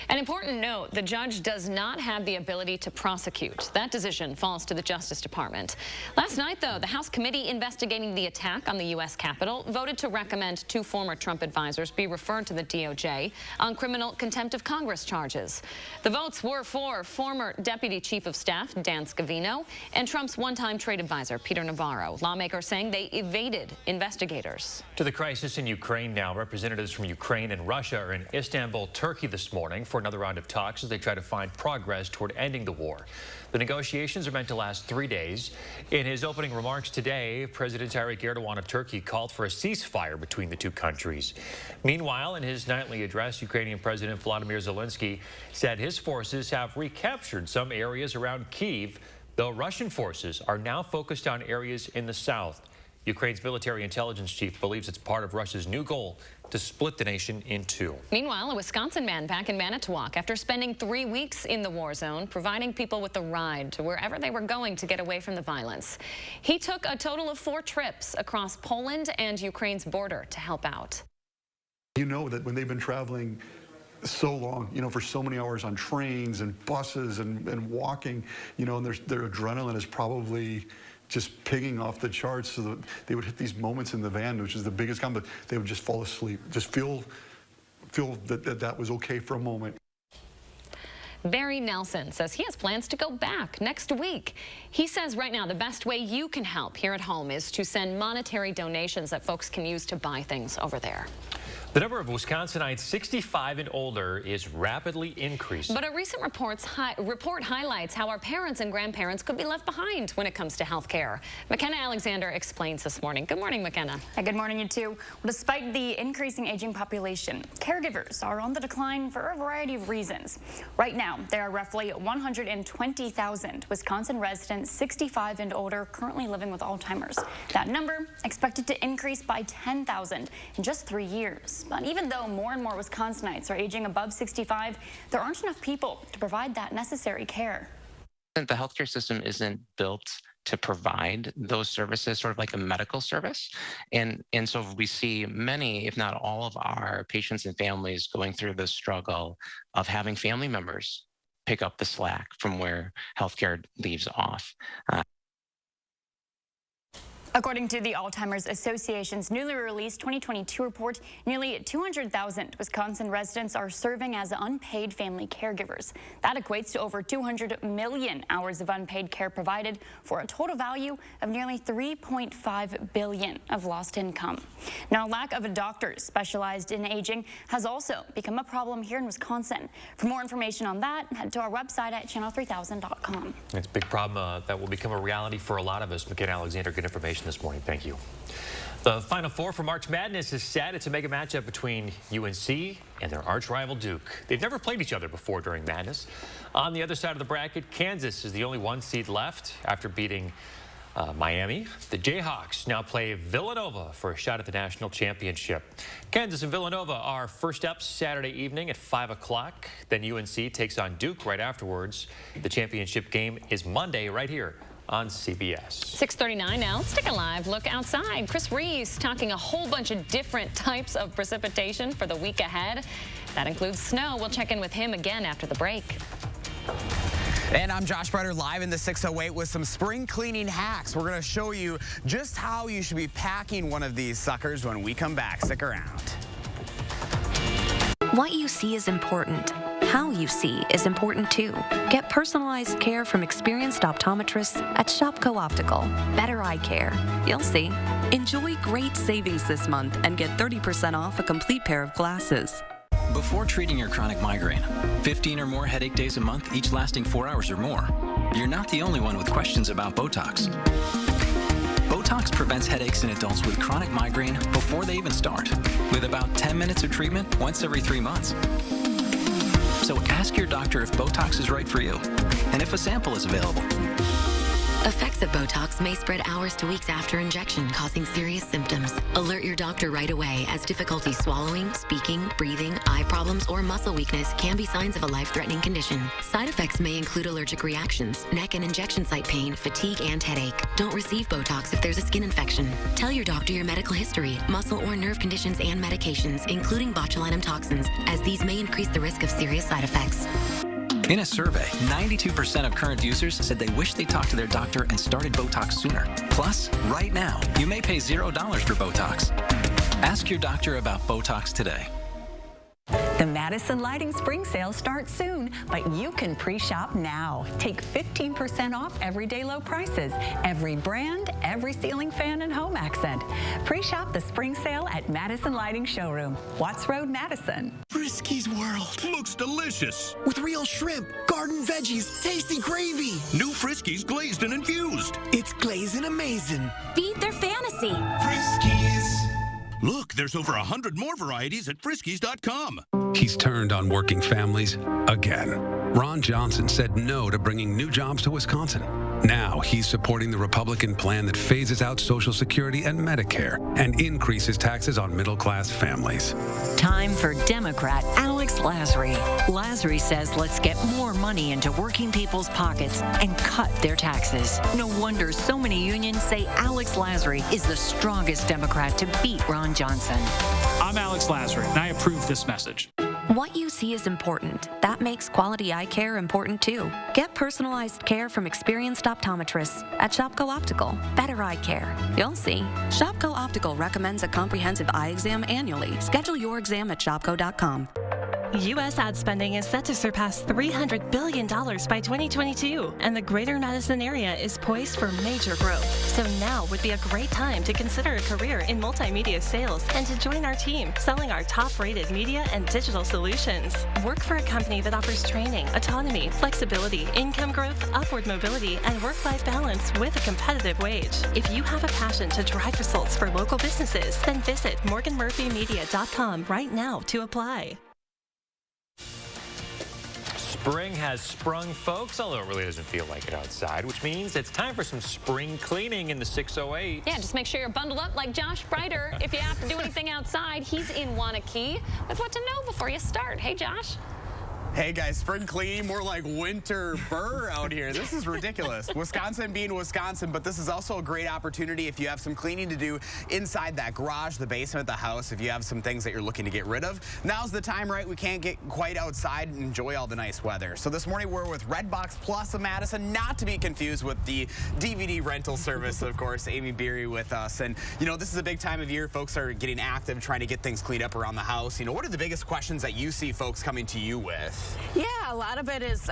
An important note, the judge does not have the ability to prosecute. That decision falls to the Justice Department. Last night, though, the House committee investigating the attack on the U.S. Capitol voted to recommend 2 former Trump advisors be referred to the DOJ on criminal contempt of Congress charges. The votes were for former Deputy Chief of Staff Dan Scavino and Trump's one-time trade advisor Peter Navarro. Lawmakers saying they evaded investigators. To the crisis in Ukraine now. Representatives from Ukraine and Russia are in Istanbul, Turkey this morning for another round of talks as they try to find progress toward ending the war. The negotiations are meant to last 3 days. In his opening remarks today, President Tayyip Erdogan of Turkey called for a ceasefire between the two countries. Meanwhile, in his nightly address, Ukrainian President Volodymyr Zelensky said his forces have recaptured some areas around Kyiv, though Russian forces are now focused on areas in the south. Ukraine's military intelligence chief believes it's part of Russia's new goal to split the nation in two. Meanwhile, a Wisconsin man back in Manitowoc after spending 3 weeks in the war zone, providing people with a ride to wherever they were going to get away from the violence. He took a total of 4 trips across Poland and Ukraine's border to help out. You know that when they've been traveling so long, you know, for so many hours on trains and buses and walking, you know, and their adrenaline is probably just pinging off the charts, so that they would hit these moments in the van, which is the biggest comment, they would just fall asleep, just feel that was okay for a moment. Barry Nelson says he has plans to go back next week. He says right now the best way you can help here at home is to send monetary donations that folks can use to buy things over there. The number of Wisconsinites 65 and older is rapidly increasing. But a recent report highlights how our parents and grandparents could be left behind when it comes to health care. McKenna Alexander explains this morning. Good morning, McKenna. Good morning, you two. Well, despite the increasing aging population, caregivers are on the decline for a variety of reasons. Right now, there are roughly 120,000 Wisconsin residents 65 and older currently living with Alzheimer's. That number expected to increase by 10,000 in just 3 years. But even though more and more Wisconsinites are aging above 65, there aren't enough people to provide that necessary care. The healthcare system isn't built to provide those services, sort of like a medical service. And so we see many, if not all of our patients and families going through the struggle of having family members pick up the slack from where healthcare leaves off. According to the Alzheimer's Association's newly released 2022 report, nearly 200,000 Wisconsin residents are serving as unpaid family caregivers. That equates to over 200 million hours of unpaid care provided for a total value of nearly $3.5 billion of lost income. Now, lack of doctors specialized in aging has also become a problem here in Wisconsin. For more information on that, head to our website at channel3000.com. It's a big problem that will become a reality for a lot of us. McKenna Alexander, good information this morning. Thank you. The Final Four for March Madness is set. It's a mega matchup between UNC and their arch rival Duke. They've never played each other before during Madness. On the other side of the bracket, Kansas is the only 1 seed left after beating Miami, the Jayhawks now play Villanova for a shot at the national championship. Kansas and Villanova are first up Saturday evening at 5 o'clock. Then UNC takes on Duke right afterwards. The championship game is Monday right here on CBS. 6:39 now. Let's take a live look outside. Chris Reese talking a whole bunch of different types of precipitation for the week ahead. That includes snow. We'll check in with him again after the break. And I'm Josh Breiter live in the 608 with some spring cleaning hacks. We're going to show you just how you should be packing one of these suckers when we come back. Stick around. What you see is important. How you see is important too. Get personalized care from experienced optometrists at Shopko Optical. Better eye care. You'll see. Enjoy great savings this month and get 30% off a complete pair of glasses. Before treating your chronic migraine, 15 or more headache days a month, each lasting 4 hours or more, you're not the only one with questions about Botox. Botox prevents headaches in adults with chronic migraine before they even start, with about 10 minutes of treatment once every 3 months. So ask your doctor if Botox is right for you, and if a sample is available. Effects of Botox may spread hours to weeks after injection, causing serious symptoms. Alert your doctor right away, as difficulty swallowing, speaking, breathing, eye problems, or muscle weakness can be signs of a life-threatening condition. Side effects may include allergic reactions, neck and injection site pain, fatigue, and headache. Don't receive Botox if there's a skin infection. Tell your doctor your medical history, muscle or nerve conditions, and medications, including botulinum toxins, as these may increase the risk of serious side effects. In a survey, 92% of current users said they wish they talked to their doctor and started Botox sooner. Plus, right now, you may pay $0 for Botox. Ask your doctor about Botox today. The Madison Lighting Spring Sale starts soon, but you can pre-shop now. Take 15% off everyday low prices, every brand, every ceiling fan and home accent. Pre-shop the spring sale at Madison Lighting Showroom, Watts Road, Madison. Friskies World looks delicious with real shrimp, garden veggies, tasty gravy. New Friskies glazed and infused. It's glazing amazing. Feed their fantasy. Friskies. Look, there's over 100 more varieties at Friskies.com. He's turned on working families again. Ron Johnson said no to bringing new jobs to Wisconsin. Now he's supporting the Republican plan that phases out Social Security and Medicare and increases taxes on middle-class families. Time for Democrat Alex Lasry. Lasry says let's get more money into working people's pockets and cut their taxes. No wonder so many unions say Alex Lasry is the strongest Democrat to beat Ron Johnson. I'm Alex Lasry, and I approve this message. What you see is important. That makes quality eye care important too. Get personalized care from experienced optometrists at Shopko Optical. Better eye care. You'll see. Shopko Optical recommends a comprehensive eye exam annually. Schedule your exam at shopko.com. U.S. ad spending is set to surpass $300 billion by 2022, and the greater Madison area is poised for major growth. So now would be a great time to consider a career in multimedia sales and to join our team selling our top-rated media and digital solutions. Work for a company that offers training, autonomy, flexibility, income growth, upward mobility, and work-life balance with a competitive wage. If you have a passion to drive results for local businesses, then visit morganmurphymedia.com right now to apply. Spring has sprung, folks, although it really doesn't feel like it outside, which means it's time for some spring cleaning in the 608. Yeah, just make sure you're bundled up like Josh Breiter. If you have to do anything outside, he's in Wanakee with what to know before you start. Hey, Josh. Hey guys, spring cleaning, more like winter burr out here. This is ridiculous. Wisconsin being Wisconsin, but this is also a great opportunity if you have some cleaning to do inside that garage, the basement, the house, if you have some things that you're looking to get rid of. Now's the time, right? We can't get quite outside and enjoy all the nice weather. So this morning we're with Redbox Plus of Madison, not to be confused with the DVD rental service, of course. Amy Beery with us. And, you know, this is a big time of year. Folks are getting active, trying to get things cleaned up around the house. You know, what are the biggest questions that you see folks coming to you with? Yeah, a lot of it is,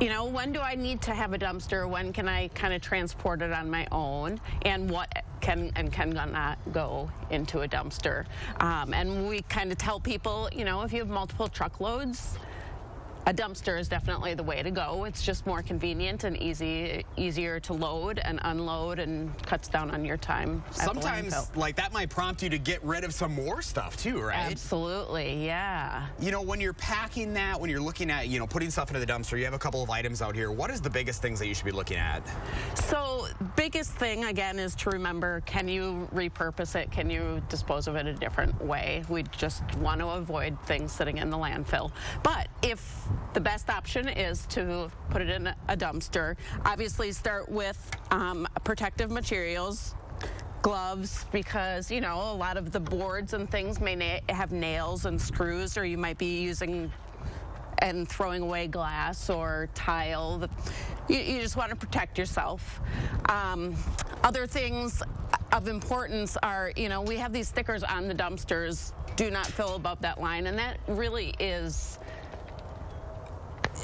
you know, when do I need to have a dumpster? When can I kind of transport it on my own? And what can and cannot go into a dumpster? And we kind of tell people, you know, if you have multiple truckloads, a dumpster is definitely the way to go. It's just more convenient and easier to load and unload, and cuts down on your time. Sometimes, like, that might prompt you to get rid of some more stuff too, right? Absolutely, yeah. You know, when you're packing that, when you're looking at, you know, putting stuff into the dumpster, you have a couple of items out here. What is the biggest things that you should be looking at? So, biggest thing, again, is to remember, can you repurpose it? Can you dispose of it a different way? We just want to avoid things sitting in the landfill. But if the best option is to put it in a dumpster, obviously start with protective materials, gloves, because, you know, a lot of the boards and things may have nails and screws, or you might be using and throwing away glass or tile. You just want to protect yourself. Other things of importance are, you know, we have these stickers on the dumpsters, do not fill above that line, and that really is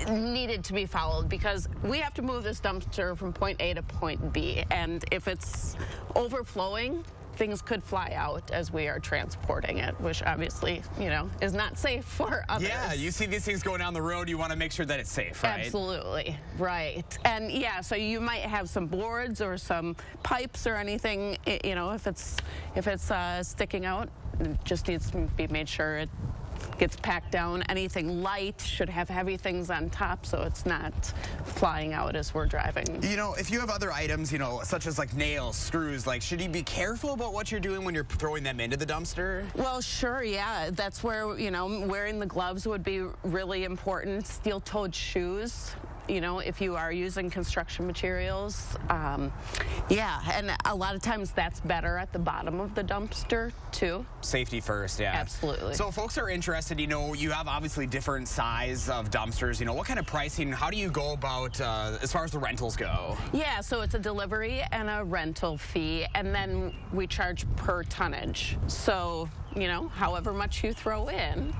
needed to be followed, because we have to move this dumpster from point A to point B, and if it's overflowing, things could fly out as we are transporting it, which obviously, you know, is not safe for others. Yeah, you see these things going down the road, you want to make sure that it's safe, right? Absolutely, right. And yeah, so you might have some boards or some pipes or anything, you know, if it's sticking out, it just needs to be made sure it gets packed down. Anything light should have heavy things on top so it's not flying out as we're driving. You know, if you have other items, you know, such as like nails, screws, like, should you be careful about what you're doing when you're throwing them into the dumpster? Well, sure, yeah. That's where, you know, wearing the gloves would be really important. Steel-toed shoes, you know, if you are using construction materials. Yeah, and a lot of times that's better at the bottom of the dumpster, too. Safety first, yeah. Absolutely. So if folks are interested, you know, you have obviously different size of dumpsters. You know, what kind of pricing, how do you go about as far as the rentals go? Yeah, so it's a delivery and a rental fee, and then we charge per tonnage. So, you know, however much you throw in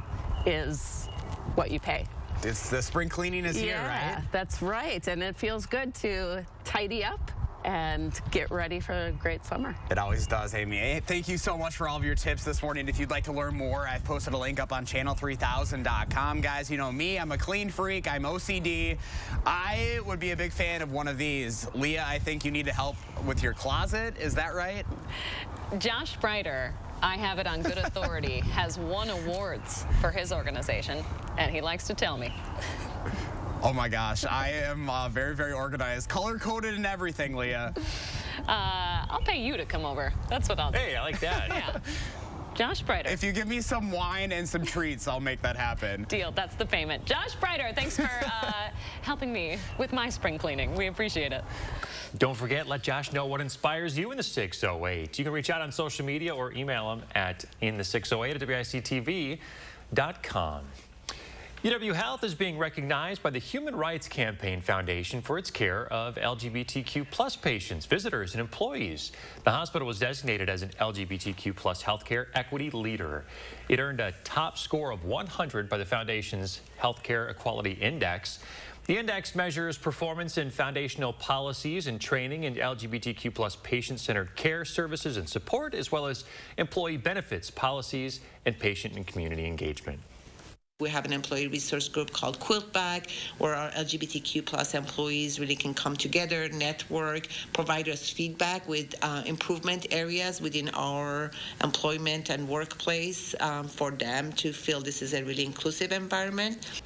is what you pay. It's the spring cleaning is here, right? Yeah, that's right. And it feels good to tidy up and get ready for a great summer. It always does, Amy. Hey, thank you so much for all of your tips this morning. If you'd like to learn more, I've posted a link up on channel3000.com. Guys, you know me, I'm a clean freak, I'm OCD. I would be a big fan of one of these. Leah, I think you need to help with your closet. Is that right? Josh Breiter, I have it on good authority, has won awards for his organization, and he likes to tell me. Oh my gosh, I am very, very organized, color-coded and everything, Leah. I'll pay you to come over. That's what I'll do. Hey, I like that. Yeah. Josh Breiter. If you give me some wine and some treats, I'll make that happen. Deal, that's the payment. Josh Breiter, thanks for helping me with my spring cleaning. We appreciate it. Don't forget, let Josh know what inspires you in the 608. You can reach out on social media or email him at inthe608@WISC-TV.com. UW Health is being recognized by the Human Rights Campaign Foundation for its care of LGBTQ+ patients, visitors, and employees. The hospital was designated as an LGBTQ+ healthcare equity leader. It earned a top score of 100 by the foundation's Healthcare Equality Index. The index measures performance in foundational policies and training in LGBTQ+ patient-centered care services and support, as well as employee benefits, policies, and patient and community engagement. We have an employee resource group called Quilt Bag, where our LGBTQ+ employees really can come together, network, provide us feedback with improvement areas within our employment and workplace for them to feel this is a really inclusive environment.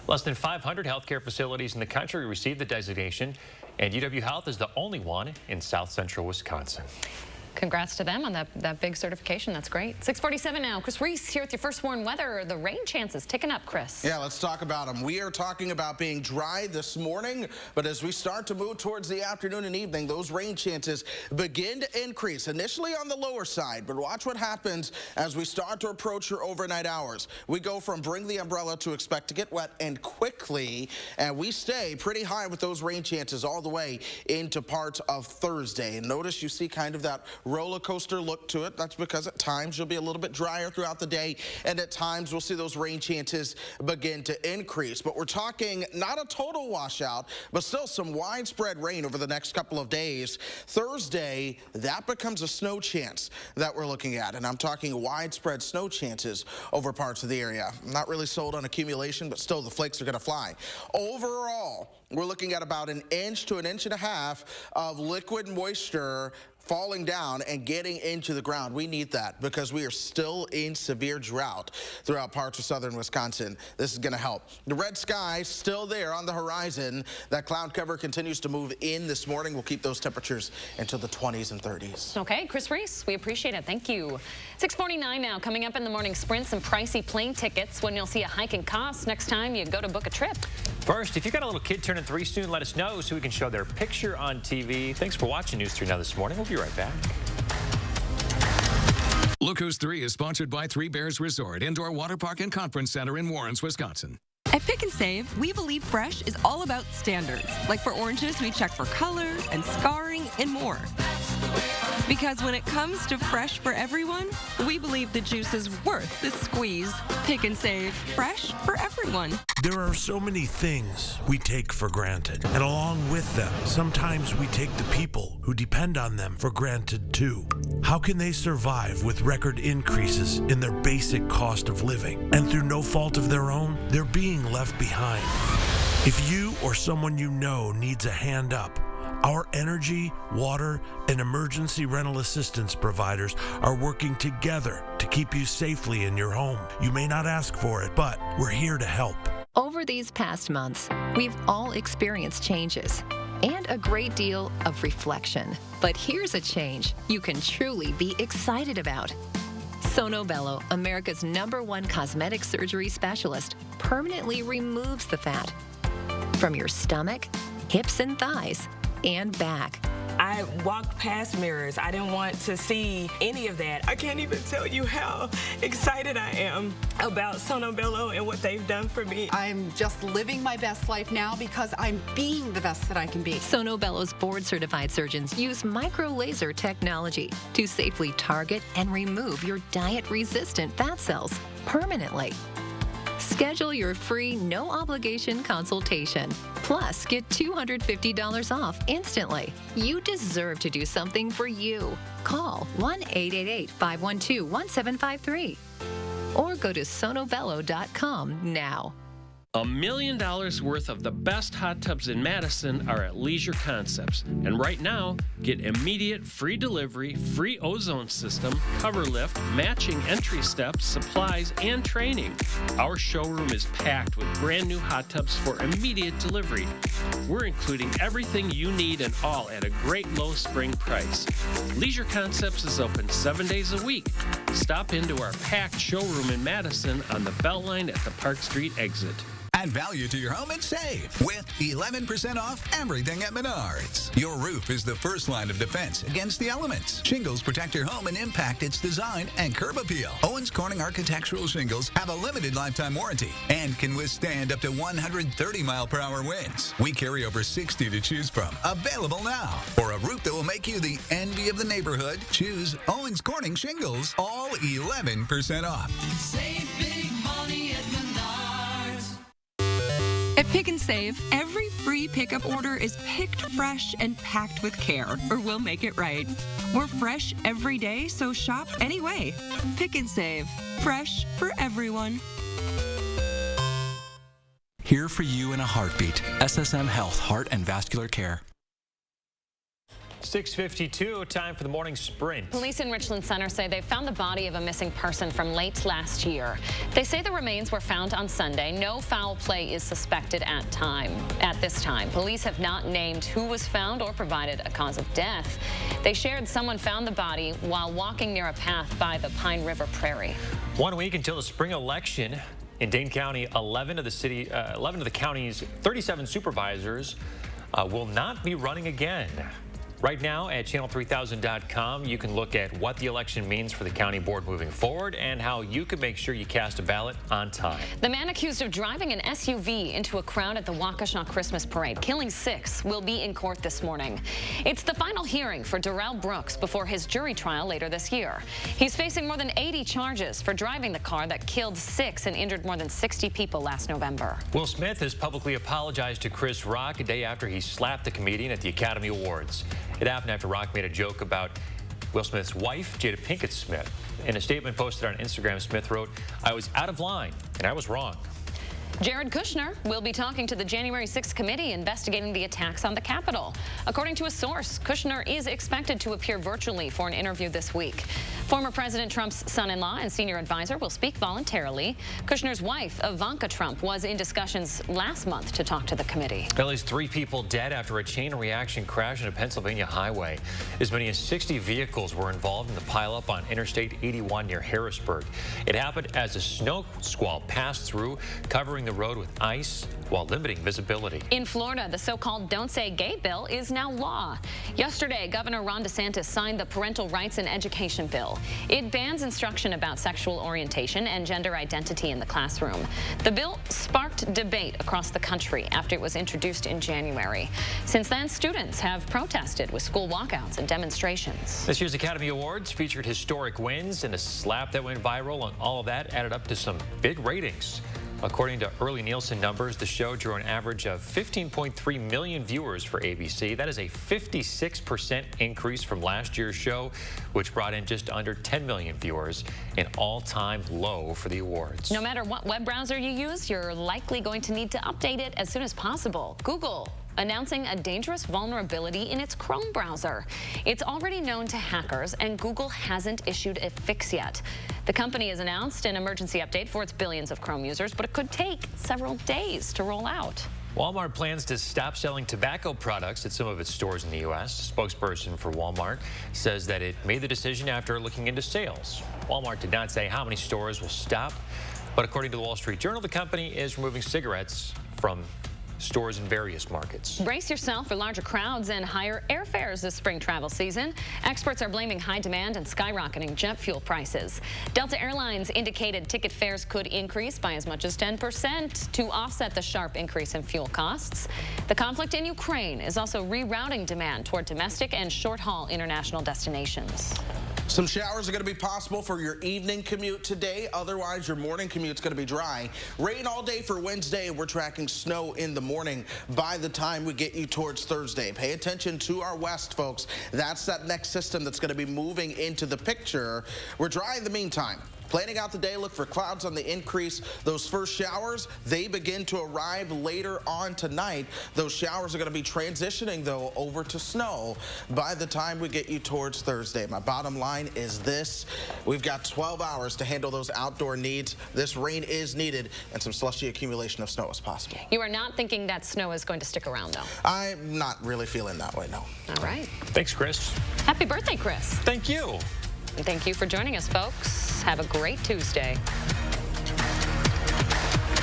Less than 500 healthcare facilities in the country received the designation, and UW Health is the only one in South Central Wisconsin. Congrats to them on that big certification. That's great. 6:47 now. Chris Reese here with your first warn weather. The rain chances ticking up, Chris. Yeah, let's talk about them. We are talking about being dry this morning, but as we start to move towards the afternoon and evening, those rain chances begin to increase. Initially on the lower side, but watch what happens as we start to approach your overnight hours. We go from bring the umbrella to expect to get wet and quickly, and we stay pretty high with those rain chances all the way into parts of Thursday. And notice you see kind of that roller coaster look to it. That's because at times you'll be a little bit drier throughout the day, and at times we'll see those rain chances begin to increase. But we're talking not a total washout, but still some widespread rain over the next couple of days. Thursday, that becomes a snow chance that we're looking at, and I'm talking widespread snow chances over parts of the area. I'm not really sold on accumulation, but still the flakes are going to fly. Overall, we're looking at about 1 inch to 1.5 inches of liquid moisture falling down and getting into the ground. We need that because we are still in severe drought throughout parts of southern Wisconsin. This is going to help. The red sky still there on the horizon. That cloud cover continues to move in this morning. We'll keep those temperatures into the 20s and 30s. Okay, Chris Reese, we appreciate it. Thank you. 6:49 now. Coming up in the morning sprint, some pricey plane tickets when you'll see a hike in costs next time you go to book a trip. First, if you got a little kid turning 3 soon, let us know so we can show their picture on TV. Thanks for watching News 3 Now this morning. We'll be right back. Look Who's 3 is sponsored by Three Bears Resort, Indoor Water Park and Conference Center in Warrens, Wisconsin. At Pick and Save, we believe fresh is all about standards. Like for oranges, we check for color and scarring and more. Because when it comes to fresh for everyone, we believe the juice is worth the squeeze. Pick and Save, fresh for everyone. There are so many things we take for granted, and along with them, sometimes we take the people who depend on them for granted too. How can they survive with record increases in their basic cost of living? And through no fault of their own, they're being left behind. If you or someone you know needs a hand up, our energy, water, and emergency rental assistance providers are working together to keep you safely in your home. You may not ask for it, but we're here to help. Over these past months, we've all experienced changes and a great deal of reflection. But here's a change you can truly be excited about. Sono Bello, America's #1 cosmetic surgery specialist, permanently removes the fat from your stomach, hips and thighs, and back. I walked past mirrors. I didn't want to see any of that. I can't even tell you how excited I am about Sono Bello and what they've done for me. I'm just living my best life now because I'm being the best that I can be. Sono Bello's board-certified surgeons use micro-laser technology to safely target and remove your diet-resistant fat cells permanently. Schedule your free, no-obligation consultation. Plus, get $250 off instantly. You deserve to do something for you. Call 1-888-512-1753 or go to sonobello.com now. $1 million worth of the best hot tubs in Madison are at Leisure Concepts. And right now, get immediate free delivery, free ozone system, cover lift, matching entry steps, supplies, and training. Our showroom is packed with brand new hot tubs for immediate delivery. We're including everything you need and all at a great low spring price. Leisure Concepts is open 7 days a week. Stop into our packed showroom in Madison on the Beltline at the Park Street exit. Add value to your home and save with 11% off everything at Menards. Your roof is the first line of defense against the elements. Shingles protect your home and impact its design and curb appeal. Owens Corning architectural shingles have a limited lifetime warranty and can withstand up to 130-mile-per-hour winds. We carry over 60 to choose from. Available now. For a roof that will make you the envy of the neighborhood, choose Owens Corning shingles, all 11% off. Save big money at Menards. At Pick and Save, every free pickup order is picked fresh and packed with care, or we'll make it right. We're fresh every day, so shop anyway. Pick and Save, fresh for everyone. Here for you in a heartbeat. SSM Health Heart and Vascular Care. 6:52, time for the morning sprint. Police in Richland Center say they found the body of a missing person from late last year. They say the remains were found on Sunday. No foul play is suspected at this time. Police have not named who was found or provided a cause of death. They shared someone found the body while walking near a path by the Pine River Prairie. 1 week until the spring election. In Dane County, 11 of the county's 37 supervisors will not be running again. Right now at channel3000.com, you can look at what the election means for the county board moving forward and how you can make sure you cast a ballot on time. The man accused of driving an SUV into a crowd at the Waukesha Christmas Parade, killing 6, will be in court this morning. It's the final hearing for Darrell Brooks before his jury trial later this year. He's facing more than 80 charges for driving the car that killed 6 and injured more than 60 people last November. Will Smith has publicly apologized to Chris Rock a day after he slapped the comedian at the Academy Awards. It happened after Rock made a joke about Will Smith's wife, Jada Pinkett Smith. In a statement posted on Instagram, Smith wrote, "I was out of line and I was wrong." Jared Kushner will be talking to the January 6th committee investigating the attacks on the Capitol. According to a source, Kushner is expected to appear virtually for an interview this week. Former President Trump's son-in-law and senior advisor will speak voluntarily. Kushner's wife, Ivanka Trump, was in discussions last month to talk to the committee. At least 3 people dead after a chain reaction crash on a Pennsylvania highway. As many as 60 vehicles were involved in the pileup on Interstate 81 near Harrisburg. It happened as a snow squall passed through, covering the road with ice while limiting visibility. In Florida, the so-called Don't Say Gay bill is now law. Yesterday, Governor Ron DeSantis signed the Parental Rights and Education bill. It bans instruction about sexual orientation and gender identity in the classroom. The bill sparked debate across the country after it was introduced in January. Since then, students have protested with school walkouts and demonstrations. This year's Academy Awards featured historic wins and a slap that went viral, and all of that added up to some big ratings. According to early Nielsen numbers, the show drew an average of 15.3 million viewers for ABC. That is a 56% increase from last year's show, which brought in just under 10 million viewers, an all-time low for the awards. No matter what web browser you use, you're likely going to need to update it as soon as possible. Google announcing a dangerous vulnerability in its Chrome browser. It's already known to hackers, and Google hasn't issued a fix yet. The company has announced an emergency update for its billions of Chrome users, but it could take several days to roll out. Walmart plans to stop selling tobacco products at some of its stores in the U.S. Spokesperson for Walmart says that it made the decision after looking into sales. Walmart did not say how many stores will stop, but according to the Wall Street Journal, the company is removing cigarettes from stores in various markets. Brace yourself for larger crowds and higher airfares this spring travel season. Experts are blaming high demand and skyrocketing jet fuel prices. Delta Airlines indicated ticket fares could increase by as much as 10% to offset the sharp increase in fuel costs. The conflict in Ukraine is also rerouting demand toward domestic and short-haul international destinations. Some showers are going to be possible for your evening commute today. Otherwise, your morning commute's going to be dry. Rain all day for Wednesday, and we're tracking snow in the morning by the time we get you towards Thursday. Pay attention to our west, folks. That's that next system that's going to be moving into the picture. We're dry in the meantime. Planning out the day, look for clouds on the increase. Those first showers, they begin to arrive later on tonight. Those showers are going to be transitioning, though, over to snow by the time we get you towards Thursday. My bottom line is this. We've got 12 hours to handle those outdoor needs. This rain is needed, and some slushy accumulation of snow is possible. You are not thinking that snow is going to stick around, though? I'm not really feeling that way, no. All right. Thanks, Chris. Happy birthday, Chris. Thank you. And thank you for joining us, folks. Have a great Tuesday.